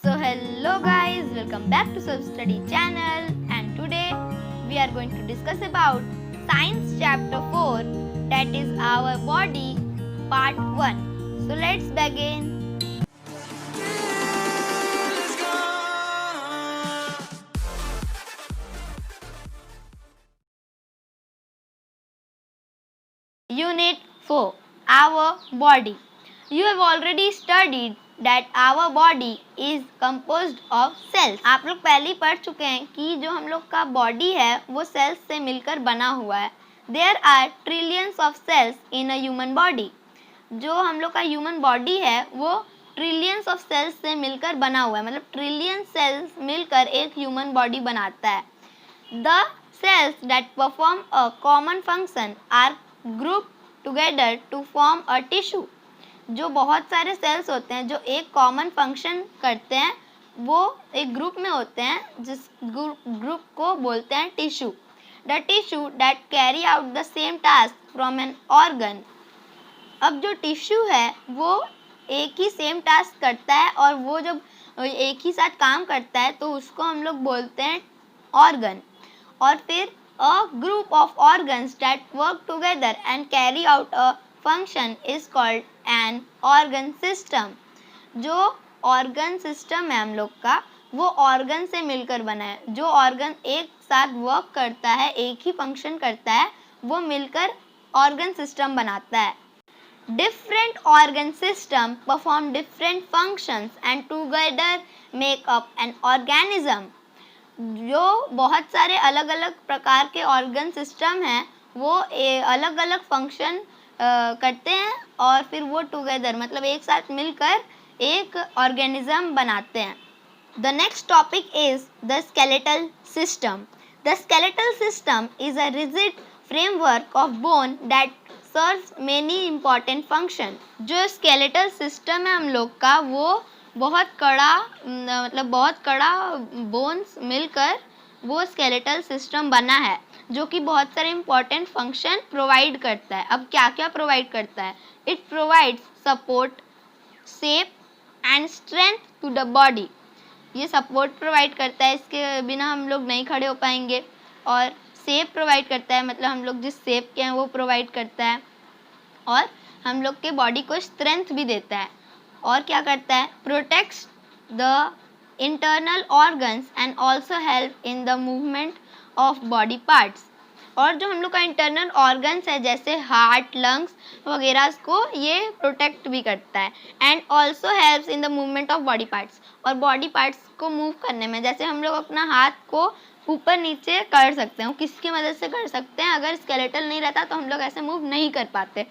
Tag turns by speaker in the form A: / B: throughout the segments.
A: So hello guys, welcome back to Self Study channel, and today we are going to discuss about Science chapter 4, that is our body part 1. So let's begin. Unit 4, our body. You have already studied that our body is composed of cells. आप लोग पहले ही पढ़ चुके हैं कि जो हम लोग का बॉडी है वो सेल्स से मिलकर बना हुआ है. There are trillions of cells in a human body. जो हम लोग का ह्यूमन बॉडी है वो ट्रिलियंस ऑफ सेल्स से मिलकर बना हुआ है, मतलब ट्रिलियन सेल्स मिलकर एक ह्यूमन बॉडी बनाता है. The cells that perform a common function are grouped together to form a tissue. जो बहुत सारे सेल्स होते हैं जो एक कॉमन फंक्शन करते हैं वो एक ग्रुप में होते हैं, जिस ग्रुप को बोलते हैं tissue. The tissue that carry out the same task from an organ. अब जो टिश्यू है वो एक ही सेम टास्क करता है और वो जब एक ही साथ काम करता है तो उसको हम लोग बोलते हैं ऑर्गन. और फिर a group of organs that work together and carry out a function is called an organ system. जो organ system है हम लोग का वो organ से मिलकर बना है. जो organ एक साथ work करता है, एक ही function करता है, वो मिलकर organ system बनाता है. Different organ system perform different functions and together make up an organism. जो बहुत सारे अलग अलग प्रकार के ऑर्गन सिस्टम हैं वो अलग अलग फंक्शन करते हैं और फिर वो टुगेदर मतलब एक साथ मिलकर एक ऑर्गेनिज्म बनाते हैं. The next topic is the skeletal system. The skeletal system is a rigid framework of bone that serves many important function. जो स्केलेटल सिस्टम है हम लोग का वो बहुत कड़ा बोन्स मिलकर वो स्केलेटल सिस्टम बना है जो कि बहुत सारे इम्पॉर्टेंट फंक्शन प्रोवाइड करता है. अब क्या क्या प्रोवाइड करता है? It provides support, shape and strength to the body. ये सपोर्ट प्रोवाइड करता है, इसके बिना हम लोग नहीं खड़े हो पाएंगे. और शेप प्रोवाइड करता है, मतलब हम लोग जिस शेप के हैं वो प्रोवाइड करता है. और हम लोग के बॉडी को स्ट्रेंथ भी देता है. और क्या करता है? Protects the internal organs and also help in the movement of body parts. और जो हम लोग का इंटरनल ऑर्गन्स है जैसे हार्ट, लंग्स वगैरह को ये प्रोटेक्ट भी करता है. And also helps in the movement of body parts. और बॉडी पार्ट्स को मूव करने में, जैसे हम लोग अपना हाथ को ऊपर नीचे कर सकते हैं, किसकी मदद से कर सकते हैं? अगर स्केलेटल नहीं रहता तो हम लोग ऐसे मूव नहीं कर पाते.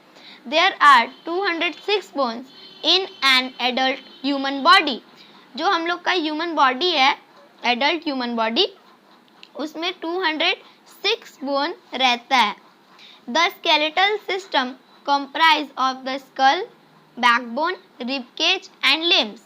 A: There are 206 bones in an adult human body. जो हम लोग का ह्यूमन बॉडी है, एडल्ट ह्यूमन बॉडी, उसमें 206 बोन रहता है. The skeletal system comprise of the skull, backbone, ribcage and limbs.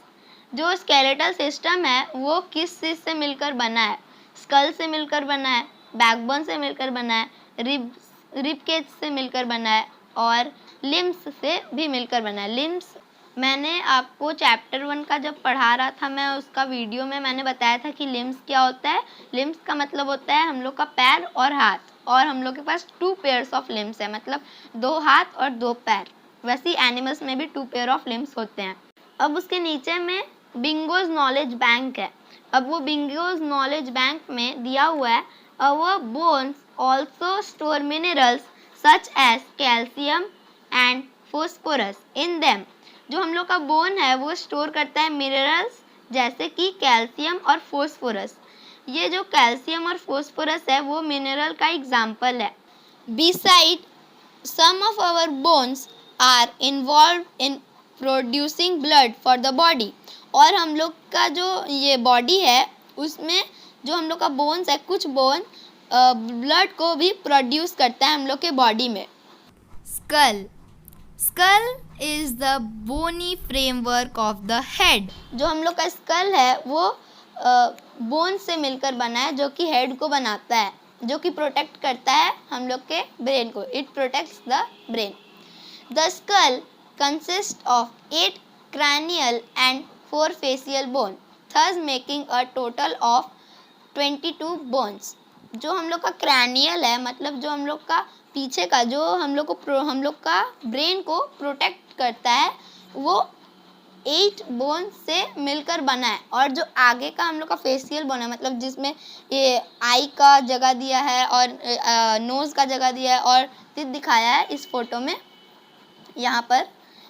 A: जो स्केलेटल सिस्टम है वो किस चीज़ से मिलकर बना है? स्कल से मिलकर बना है, बैकबोन से मिलकर बना है, रिबकेज से मिलकर बना है और लिम्स से भी मिलकर बना है. लिम्स मैंने आपको चैप्टर 1 का जब पढ़ा रहा था मैं उसका वीडियो में मैंने बताया था कि लिम्स क्या होता है. लिम्स का मतलब होता है हम लोग का पैर और हाथ, और हम लोग के पास 2 पेयर्स ऑफ लिम्स है, मतलब 2 हाथ और 2 पैर. वैसे एनिमल्स में भी 2 पेयर ऑफ लिम्स होते हैं. अब उसके नीचे में बिंगोज नॉलेज बैंक है. अब वो बिंगोज नॉलेज बैंक में दिया हुआ है our bones also store minerals such as calcium and phosphorus in them. जो हम लोग का बोन है वो स्टोर करता है मिनरल्स जैसे कि कैल्शियम और फोस्फोरस. ये जो कैल्शियम और फोस्फोरस है वो मिनरल का एग्जाम्पल है. Beside some of our bones are involve in producing blood for the body. और हम लोग का जो ये बॉडी है उसमें जो हम लोग का बोन्स है, कुछ बोन ब्लड को भी प्रोड्यूस करता है हम लोग के बॉडी में. Skull. Skull is the bony framework of the head. जो हम लोग का स्कल है वो बोन से मिलकर बना है जो कि हेड को बनाता है, जो कि प्रोटेक्ट करता है हम लोग के ब्रेन को. It protects the brain. The skull consist of 8 cranial and 4 facial bone. thus making a total of 22 bones। जो हम लोग का क्रैनियल है, मतलब जो हम लोग का पीछे का, जो हम लोग का ब्रेन को प्रोटेक्ट करता है, वो 8 बोन से मिलकर बना है। और जो आगे का हम लोग का फेशियल बोन है, मतलब जिसमें ये आई का जगह दिया है और नोज़ का जगह दिया है और टिप दिखाया है इस फोटो में, यहाँ पर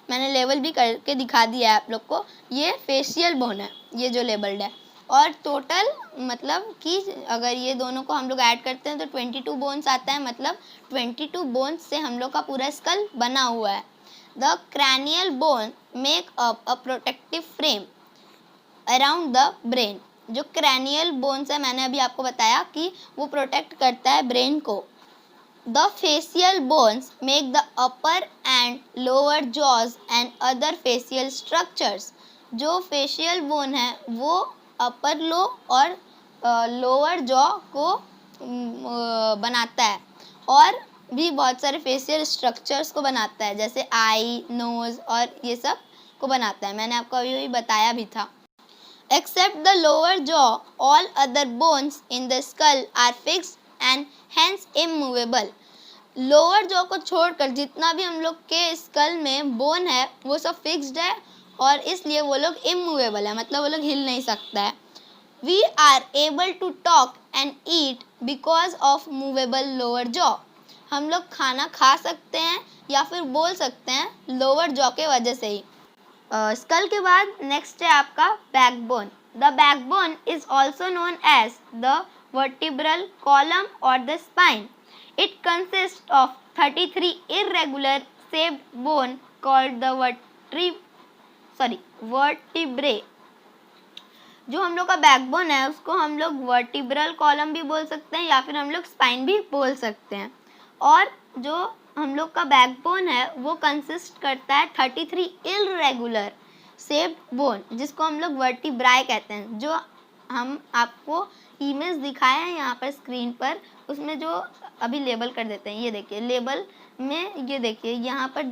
A: मैंने लेबल भी करके दिखा दिया है आप लोग को। ये फेशियल बोन है, ये जो लेबल्ड है। और टोटल मतलब कि अगर ये दोनों को हम लोग ऐड करते हैं तो 22 बोन्स आता है, मतलब 22 बोन्स से हम लोग का पूरा स्कल बना हुआ है। The cranial bone make up a protective frame around the brain। जो cranial bones है, मैंने अभी आपको बताया कि वो प्रोटेक्ट करता है ब्रेन को। The facial bones make the upper and lower jaws and other facial structures। जो facial bone है वो upper लो और lower jaw को बनाता है, और भी बहुत सारे फेशियल स्ट्रक्चर्स को बनाता है, जैसे आई, नोज और ये सब को बनाता है। मैंने आपको अभी बताया भी था। Except the lower jaw all other bones in the skull are fixed and hence immovable. Lower jaw को छोड़कर जितना भी हम लोग के स्कल में बोन है वो सब फिक्स्ड है और इसलिए वो लोग इमूवेबल है, मतलब वो लोग हिल नहीं सकता है। We are able to talk and eat because of movable lower jaw. हम लोग खाना खा सकते हैं या फिर बोल सकते हैं लोअर जॉ के वजह से ही। स्कल के बाद नेक्स्ट है आपका backbone. The backbone is also known as the vertebral column और the spine. It consist of 33 irregular shaped bone called the vertebrae. जो हम लोग का बैकबोन है उसको हम लोग वर्टिब्रल कॉलम भी बोल सकते हैं या फिर हम लोग स्पाइन भी बोल सकते हैं। और जो हम लोग का बैकबोन है वो कंसिस्ट करता है 33 इर्रेगुलर शेप्ड बोन, जिसको हम लोग वर्टिब्राई कहते हैं। जो हम आपको इमेज दिखाया है यहाँ पर स्क्रीन पर, उसमें जो अभी लेबल कर देते हैं, ये देखिए लेबल में, ये देखिए यहाँ पर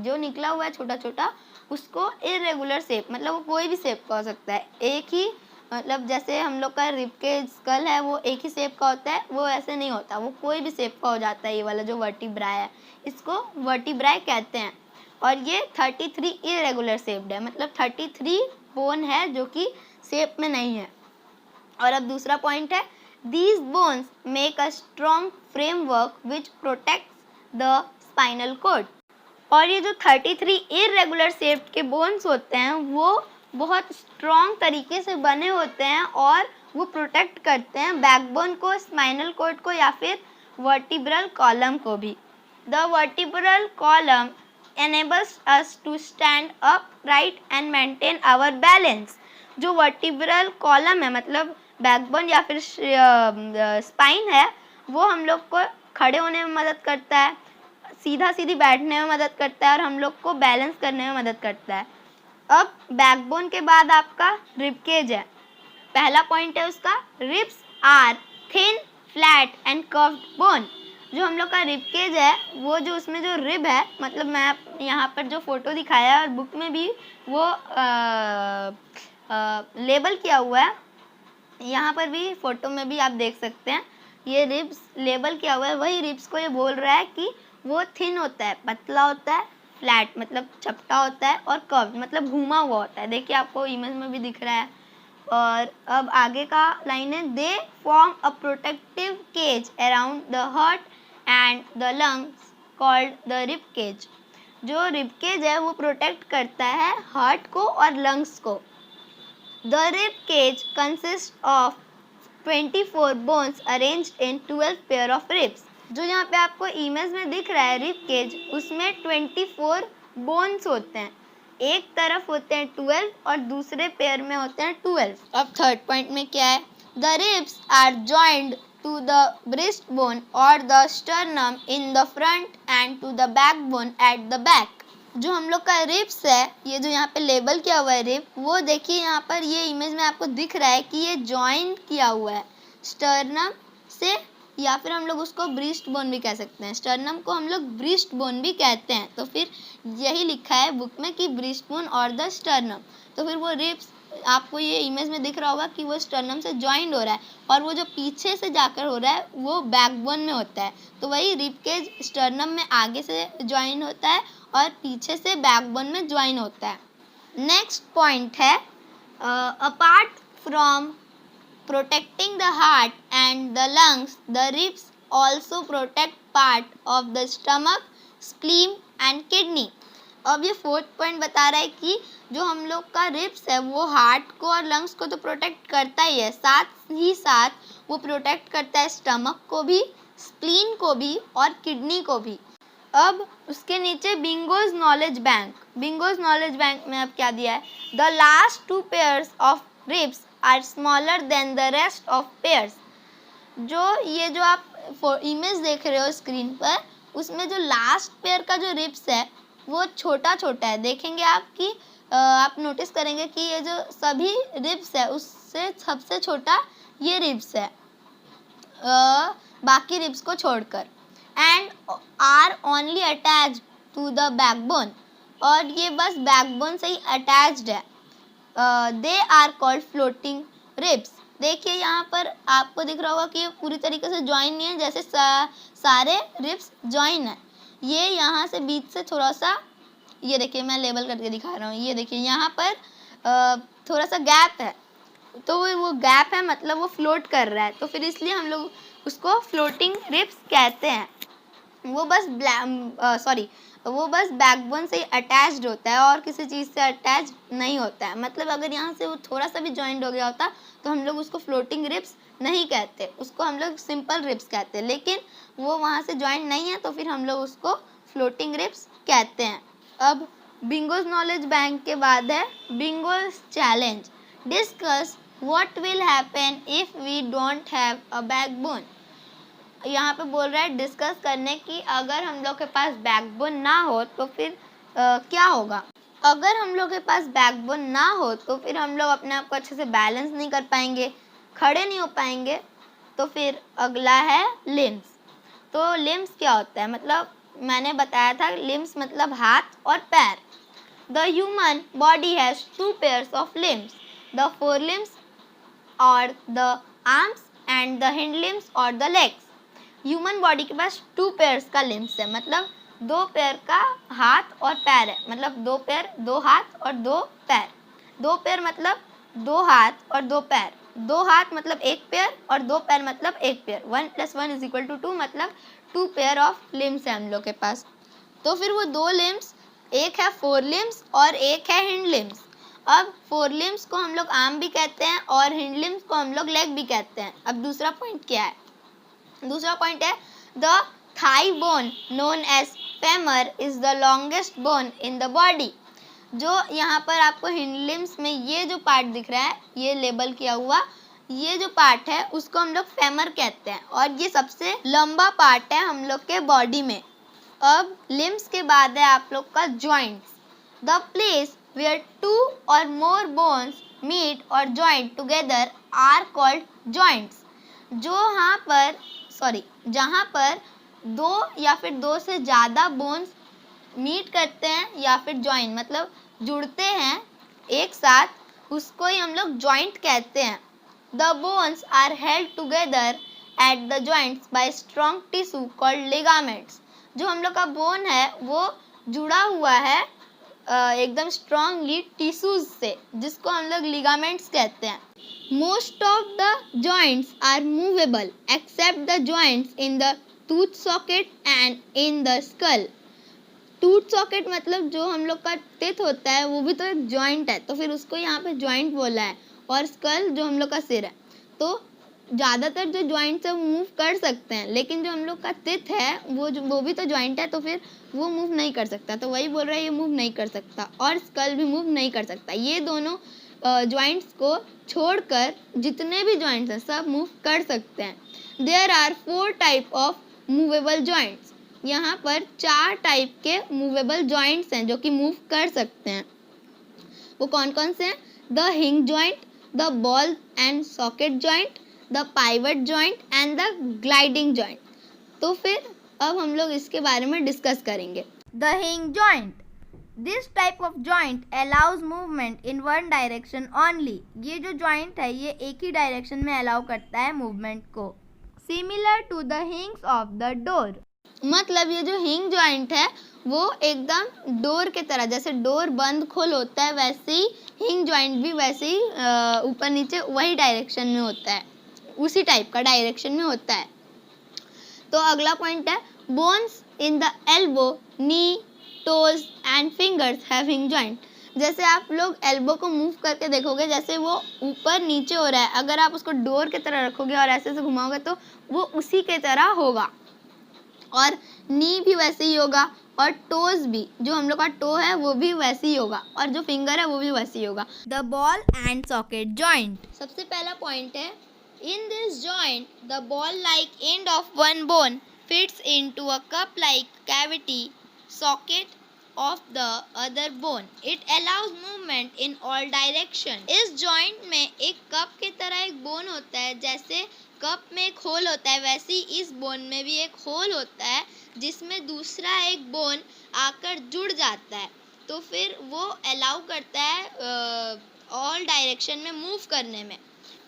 A: जो निकला हुआ है छोटा छोटा, उसको इर्रेगुलर शेप, मतलब वो कोई भी शेप का हो सकता है। एक ही, मतलब जैसे हम लोग का रिब के स्कल है वो एक ही शेप का होता है, वो ऐसे नहीं होता, वो कोई भी शेप का हो जाता है। ये वाला जो वर्टिब्राई है इसको वर्टिब्राई कहते हैं। और ये 33 इरेगुलर शेप्ड है, मतलब 33 बोन है जो कि शेप में नहीं है। और अब दूसरा पॉइंट है, these bones make a strong framework which protects the spinal cord. और ये जो 33 इरेगुलर शेप्ड के बोन्स होते हैं वो बहुत स्ट्रॉन्ग तरीके से बने होते हैं और वो प्रोटेक्ट करते हैं बैकबोन को, स्पाइनल कॉर्ड को या फिर वर्टिब्रल कॉलम को भी। The vertebral column enables us to stand upright and maintain our balance। जो वर्टिब्रल कॉलम है, मतलब बैकबोन या फिर स्पाइन है, वो हम लोग को खड़े होने में मदद करता है, सीधा सीधी बैठने में मदद करता है और हम लोग को बैलेंस करने में मदद करता है। अब बैकबोन के बाद आपका रिब केज है। पहला पॉइंट है उसका, ribs are thin, flat and curved bone. जो हम लोग का रिब केज है वो जो उसमें जो रिब है, मतलब मैं यहाँ पर जो फोटो दिखाया है और बुक में भी वो लेबल किया हुआ है, यहाँ पर भी फोटो में भी आप देख सकते हैं, ये रिब्स लेबल किया हुआ है। वही रिब्स को ये बोल रहा है कि वो थिन होता है, पतला होता है, फ्लैट मतलब चपटा होता है, और कर्व मतलब घूमा हुआ होता है। देखिए आपको इमेज में भी दिख रहा है। और अब आगे का लाइन है, they form a protective cage around the heart and the lungs called the rib cage. जो रिब केज है वो प्रोटेक्ट करता है हार्ट को और लंग्स को। The rib cage consist of 24 bones arranged in 12 pair of ribs. जो यहाँ पे आपको इमेज में दिख रहा है रिब केज, उसमें 24 बोन्स होते हैं। एक तरफ होते हैं 12 और दूसरे पेयर में होते हैं 12। अब थर्ड पॉइंट में क्या है, the ribs are joined to the breastbone or the sternum in the front and to the backbone at the back। जो हम लोग का रिब्स है, ये जो यहाँ पे लेबल किया हुआ है रिब, वो देखिए यहाँ पर ये इमेज में आपको दिख रहा है कि ये जॉइंट किया हुआ है स्टर्नम से, या फिर हम लोग उसको ब्रीस्ट बोन भी कह सकते हैं। स्टर्नम को हम लोग ब्रीस्ट बोन भी कहते हैं, तो फिर यही लिखा है बुक में कि ब्रीस्ट बोन और द स्टर्नम। तो फिर वो रिब्स आपको ये इमेज में दिख रहा होगा कि वो स्टर्नम से ज्वाइंट हो रहा है, और वो जो पीछे से जाकर हो रहा है वो बैकबोन में होता है। तो वही रिब केज स्टर्नम में आगे से ज्वाइन होता है और पीछे से बैकबोन में ज्वाइन होता है। नेक्स्ट पॉइंट है apart from protecting the heart and the lungs, the ribs also protect part of the stomach, spleen and kidney. अब ये फोर्थ पॉइंट बता रहा है कि जो हम लोग का रिब्स है वो हार्ट को और लंग्स को तो प्रोटेक्ट करता ही है, साथ ही साथ वो प्रोटेक्ट करता है स्टमक को भी, स्प्लीन को भी और किडनी को भी। अब उसके नीचे Bingo's knowledge bank, Bingo's knowledge bank में अब क्या दिया है, the last 2 pairs of ribs are smaller than the rest of pairs. जो ये जो आप इमेज देख रहे हो स्क्रीन पर, उसमें जो लास्ट पेयर का जो रिब्स है वो छोटा छोटा है। देखेंगे आप कि आप नोटिस करेंगे कि ये जो सभी रिब्स है उससे सबसे छोटा ये रिब्स है बाकी रिब्स को छोड़कर, and are only attached to the backbone, और ये बस बैकबोन से ही अटैच्ड है। They are called floating ribs. देखिए यहाँ पर आपको दिख रहा होगा कि ये पूरी तरीके से ज्वाइन नहीं है, जैसे सारे रिब्स ज्वाइन है। ये यहाँ से बीच से थोड़ा सा, ये देखिए मैं लेबल करके दिखा रहा हूँ, ये देखिए यहाँ पर थोड़ा सा गैप है, तो वो गैप है मतलब वो फ्लोट कर रहा है, तो फिर इसलिए हम लोग उसको फ्लोटिंग रिब्स कहते हैं। वो बस बैकबोन से ही अटैच्ड होता है और किसी चीज़ से अटैच नहीं होता है। मतलब अगर यहाँ से वो थोड़ा सा भी जॉइंट हो गया होता तो हम लोग उसको फ्लोटिंग रिब्स नहीं कहते, उसको हम लोग सिंपल रिब्स कहते हैं, लेकिन वो वहाँ से जॉइंट नहीं है तो फिर हम लोग उसको फ्लोटिंग रिब्स कहते हैं। अब बिंगोज नॉलेज बैंक के बाद है Bingo's challenge. Discuss what will happen if we don't have a backbone. यहाँ पे बोल रहा है डिस्कस करने की, अगर हम लोग के पास बैकबोन ना हो तो फिर क्या होगा। अगर हम लोग के पास बैकबोन ना हो तो फिर हम लोग अपने आप को अच्छे से बैलेंस नहीं कर पाएंगे, खड़े नहीं हो पाएंगे। तो फिर अगला है लिम्स। तो लिम्स क्या होता है, मतलब मैंने बताया था लिम्स मतलब हाथ और पैर। The human body has 2 pairs of limbs, the forelimbs और the arms and the hind limbs और द लेग्स। ह्यूमन बॉडी के पास 2 पेयर्स का लिम्स है, मतलब 2 पेयर का हाथ और पैर है, मतलब 2 पेयर 2 हाथ और 2 पैर। 2 पेयर मतलब 2 हाथ और 2 पैर, 2 हाथ मतलब 1 पेयर और 2 पैर मतलब 1 पेयर। 1 + 1 = 2, मतलब 2 पेयर ऑफ लिम्स है हम लोग के पास। तो फिर वो 2 लिम्स, एक है फोर लिम्स और एक है हिंड लिम्स। अब फोर लिम्स को हम लोग आर्म भी कहते हैं और हिंड लिम्स को हम लोग लेग भी कहते हैं। अब दूसरा पॉइंट क्या है, दूसरा पॉइंट है the thigh bone known as femur is the longest bone in the body. जो यहाँ पर आपको हिंड लिम्स में ये जो पार्ट दिख रहा है, ये लेबल किया हुआ ये जो पार्ट है उसको हम लोग फेमर कहते हैं, और ये सबसे लंबा पार्ट है हम लोग के बॉडी में। अब लिम्स के बाद है आप लोग का joints. The place where 2 or more bones meet or join together are called joints। जहाँ पर 2 या फिर 2 से ज़्यादा बोन्स मीट करते हैं या फिर जॉइन मतलब जुड़ते हैं एक साथ, उसको ही हम लोग जॉइंट कहते हैं। The bones are held together at the joints by strong tissue called ligaments. जो हम लोग का बोन है वो जुड़ा हुआ है एकदम स्ट्रॉन्गली टिश्यूज से, जिसको हम लोग लिगामेंट्स कहते हैं। Most of the joints are movable except the joints in the tooth socket and in the skull. Tooth socket मतलब जो हम लोग का टिथ होता है वो भी तो एक जॉइंट है, तो फिर उसको यहाँ पे जॉइंट बोला है। और स्कल जो हम लोग का सिर है, तो ज़्यादातर जो जॉइंट्स है वो मूव कर सकते हैं, लेकिन जो हम लोग का टिथ है वो भी तो जॉइंट है, तो फिर वो मूव नहीं कर सकता। तो वही बोल रहा है ये मूव नहीं कर सकता, और स्कल भी मूव नहीं कर सकता। ये दोनों जॉइंट्स को छोड़कर जितने भी जॉइंट्स हैं सब मूव कर सकते हैं। There are 4 type of movable joints. यहाँ पर 4 टाइप के मूवेबल जॉइंट्स हैं जो कि मूव कर सकते हैं। वो कौन कौन से हैं? द हिंग joint, the ball and socket joint, the pivot joint and the gliding joint. तो फिर अब हम लोग इसके बारे में डिस्कस करेंगे। द हिंग joint. This type of joint allows movement in one direction only. ये जो जॉइंट है ये एक ही डायरेक्शन में अलाउ करता है मूवमेंट को. Similar to the hinges of the door. मतलब ये जो हिंग जॉइंट है वो एकदम डोर के तरह, जैसे डोर बंद खोल होता है वैसे ही हिंग जॉइंट भी वैसे ही ऊपर नीचे वही डायरेक्शन में होता है, उसी टाइप का डायरेक्शन में होता है. तो अगला पॉइंट है bones in the elbow, knee, toes and fingers have हिंग जॉइंट. जैसे आप लोग एल्बो को मूव करके देखोगे, जैसे वो ऊपर नीचे हो रहा है, अगर आप उसको डोर की तरह रखोगे और ऐसे से घुमाओगे तो वो उसी के तरह होगा. और नी भी वैसे ही होगा, और टोज भी, जो हम लोग का टो है वो भी वैसे ही होगा, और जो फिंगर है वो भी वैसे ही होगा. The ball and socket joint. सबसे पहला पॉइंट है in this joint the ball like end of one bone fits into a cup like cavity socket of the other bone. It allows movement in all direction. इस joint में एक cup की तरह एक bone होता है, जैसे कप में एक होल होता है वैसे ही इस बोन में भी एक होल होता है जिसमें दूसरा एक बोन आकर जुड़ जाता है, तो फिर वो अलाउ करता है ऑल डायरेक्शन में मूव करने में.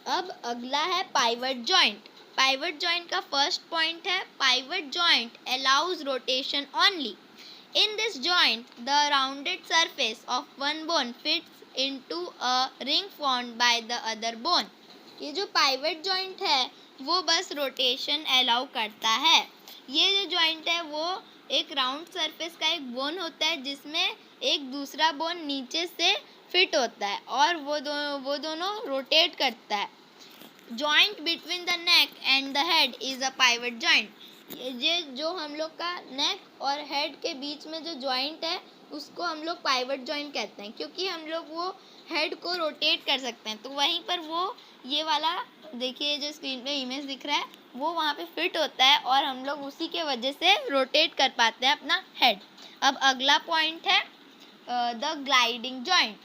A: अब अगला है पाइवट जॉइंट. पाइवट जॉइंट का फर्स्ट पॉइंट है pivot joint allows rotation only. In this joint, the rounded surface of one bone fits into a ring formed by the other bone. ये जो पाइवट जॉइंट है वो बस rotation allow करता है. ये जो जॉइंट है वो एक राउंड सरफेस का एक बोन होता है जिसमें एक दूसरा बोन नीचे से फिट होता है और वो दोनों रोटेट करता है. Joint between the neck and the head is a pivot joint. ये जो हम लोग का नेक और हेड के बीच में जो जॉइंट है उसको हम लोग पाइवट जॉइंट कहते हैं, क्योंकि हम लोग वो हेड को रोटेट कर सकते हैं. तो वहीं पर वो ये वाला देखिए जो स्क्रीन पे इमेज दिख रहा है वो वहाँ पे फिट होता है और हम लोग उसी के वजह से रोटेट कर पाते हैं अपना हेड. अब अगला पॉइंट है the gliding joint.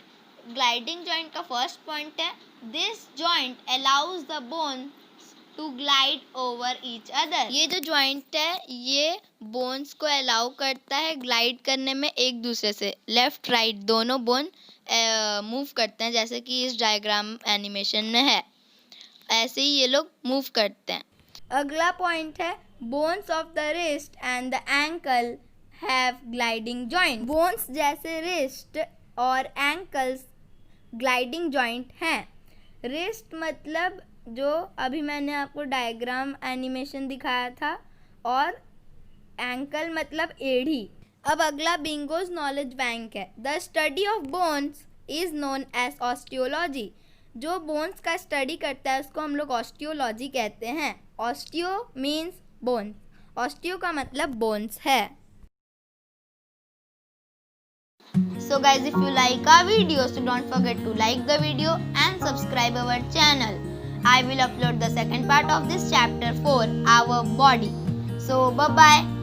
A: Gliding joint का फर्स्ट पॉइंट है this joint allows the bone to glide over each other. ये जो जॉइंट है ये बोन्स को अलाउ करता है ग्लाइड करने में एक दूसरे से. लेफ्ट राइट दोनों बोन मूव करते हैं, जैसे कि इस डायग्राम एनिमेशन में है, ऐसे ही ये लोग मूव करते हैं. अगला पॉइंट है bones of the wrist and the ankle have gliding joint. Bones जैसे रिस्ट और एंकल्स ग्लाइडिंग जॉइंट हैं. रिस्ट मतलब जो अभी मैंने आपको डायग्राम एनिमेशन दिखाया था, और एंकल मतलब एड़ी. अब अगला बिंगोज नॉलेज बैंक है. The study of bones is known as osteology. जो बोन्स का स्टडी करता है उसको हम लोग ऑस्टियोलॉजी कहते हैं. ऑस्टियो मीन्स बोन्स, ऑस्टियो का मतलब बोन्स है. So guys, if you like our videos, so don't forget to like the video and subscribe our channel. I will upload the second part of this chapter for our body. So bye bye.